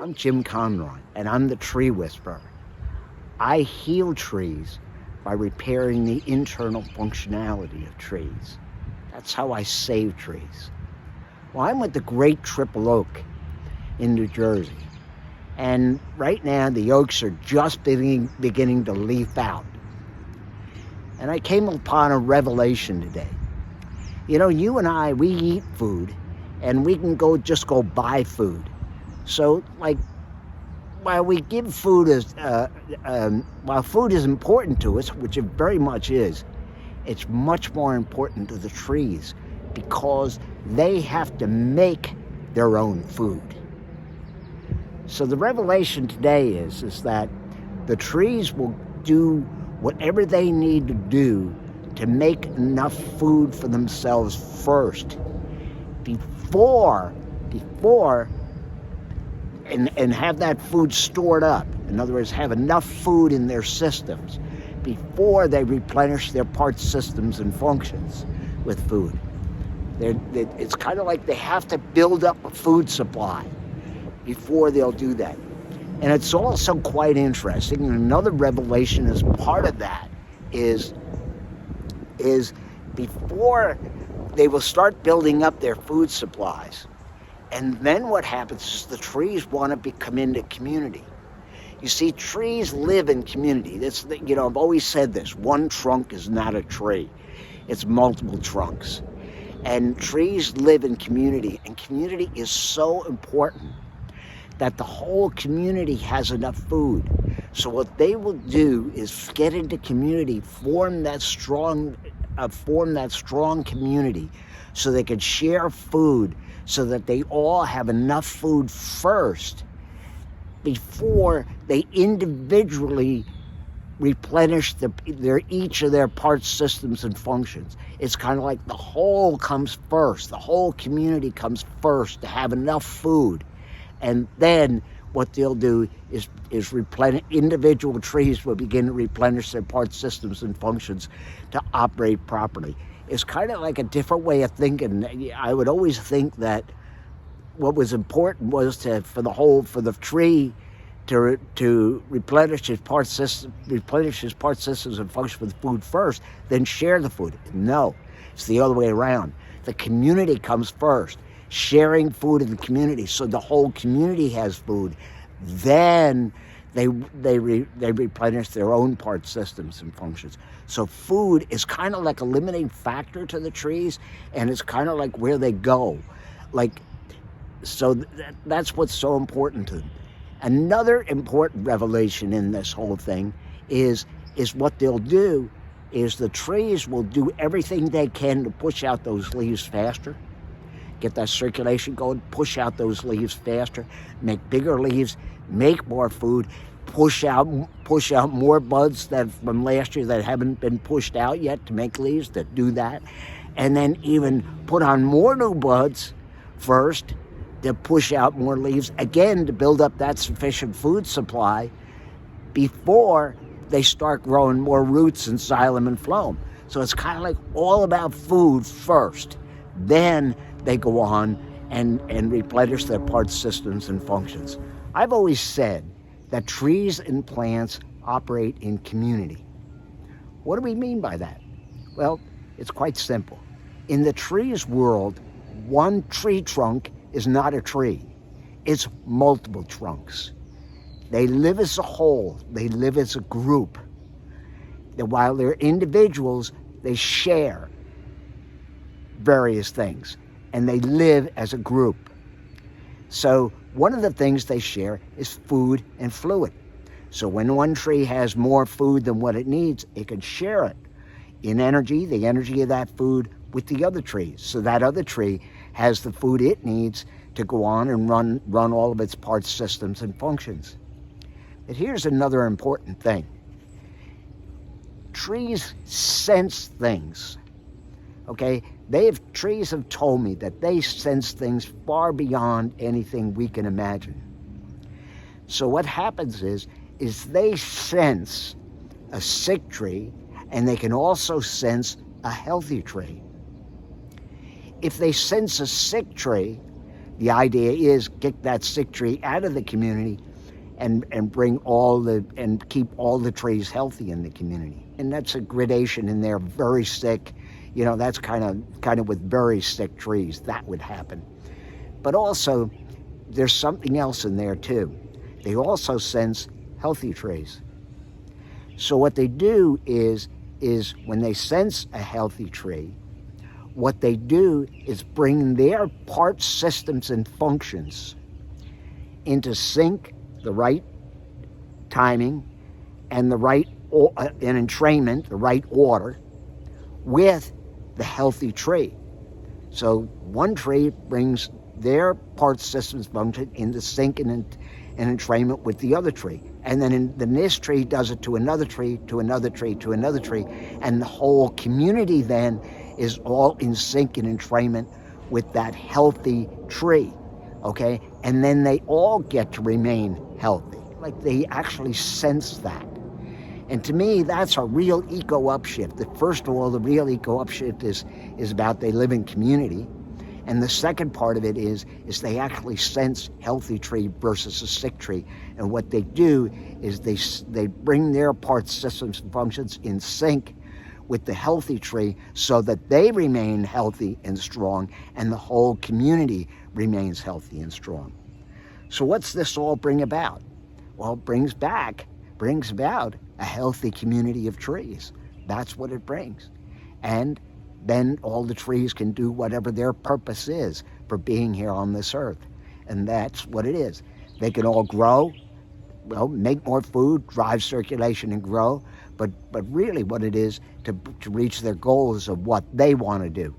I'm Jim Conroy, and I'm the tree whisperer. I heal trees by repairing the internal functionality of trees. That's how I save trees. Well, I'm with the Great Triple Oak in New Jersey, and right now the oaks are just beginning to leaf out. And I came upon a revelation today. You know, you and I, we eat food, and we can just go buy food. So, like, while we give food while food is important to us, which it very much is, it's much more important to the trees because they have to make their own food. So the revelation today is that the trees will do whatever they need to do to make enough food for themselves first before and have that food stored up. In other words, have enough food in their systems before they replenish their part systems and functions with food. It's kind of like they have to build up a food supply before they'll do that. And it's also quite interesting, and another revelation as part of that is before they will start building up their food supplies. And then what happens is the trees want to come into community. You see, trees live in community. I've always said this, one trunk is not a tree. It's multiple trunks. And trees live in community, and community is so important that the whole community has enough food. So what they will do is get into community, form that strong community so they can share food, so that they all have enough food first before they individually replenish each of their parts, systems, and functions. It's kind of like the whole comes first. The whole community comes first to have enough food. And then what they'll do is replenish. Individual trees will begin to replenish their parts, systems, and functions to operate properly. It's kind of like a different way of thinking. I would always think that what was important was for the tree to replenish his part systems and function with food first, then share the food. No, it's the other way around. The community comes first, sharing food in the community, so the whole community has food. Then they replenish their own part systems and functions. So food is kind of like a limiting factor to the trees, and it's kind of like where they go. That's what's so important to them. Another important revelation in this whole thing is what they'll do is the trees will do everything they can to push out those leaves faster, get that circulation going, push out those leaves faster, make bigger leaves, make more food, push out more buds that from last year that haven't been pushed out yet to make leaves that do that, and then even put on more new buds first to push out more leaves, again to build up that sufficient food supply before they start growing more roots and xylem and phloem. So it's kind of like all about food first. Then they go on and replenish their parts, systems, and functions. I've always said that trees and plants operate in community. What do we mean by that? Well, it's quite simple. In the trees world, one tree trunk is not a tree. It's multiple trunks. They live as a whole. They live as a group. That while they're individuals, they share various things, and they live as a group. So one of the things they share is food and fluid. So when one tree has more food than what it needs, it can share it in energy, the energy of that food, with the other trees. So that other tree has the food it needs to go on and run all of its parts, systems, and functions. But here's another important thing. Trees sense things, okay? Trees have told me that they sense things far beyond anything we can imagine. So what happens is they sense a sick tree, and they can also sense a healthy tree. If they sense a sick tree, the idea is get that sick tree out of the community and keep all the trees healthy in the community. And that's a gradation in there. Very sick, that's kind of with very sick trees that would happen. But also there's something else in there too. They also sense healthy trees. So what they do is when they sense a healthy tree, what they do is bring their parts, systems, and functions into sync, the right timing, and the right entrainment, the right order, with the healthy tree. So one tree brings their parts, systems, function into sync and entrainment with the other tree. And then this tree does it to another tree, to another tree, to another tree. And the whole community then is all in sync and entrainment with that healthy tree, okay? And then they all get to remain healthy. Like they actually sense that. And to me, that's a real eco-upshift. First of all, the real eco-upshift is about they live in community. And the second part of it is they actually sense healthy tree versus a sick tree. And what they do is they bring their parts, systems, and functions in sync with the healthy tree so that they remain healthy and strong and the whole community remains healthy and strong. So what's this all bring about? Well, it brings about a healthy community of trees. That's what it brings. And then all the trees can do whatever their purpose is for being here on this earth. And that's what it is. They can all grow, make more food, drive circulation and grow, but really what it is to reach their goals of what they want to do.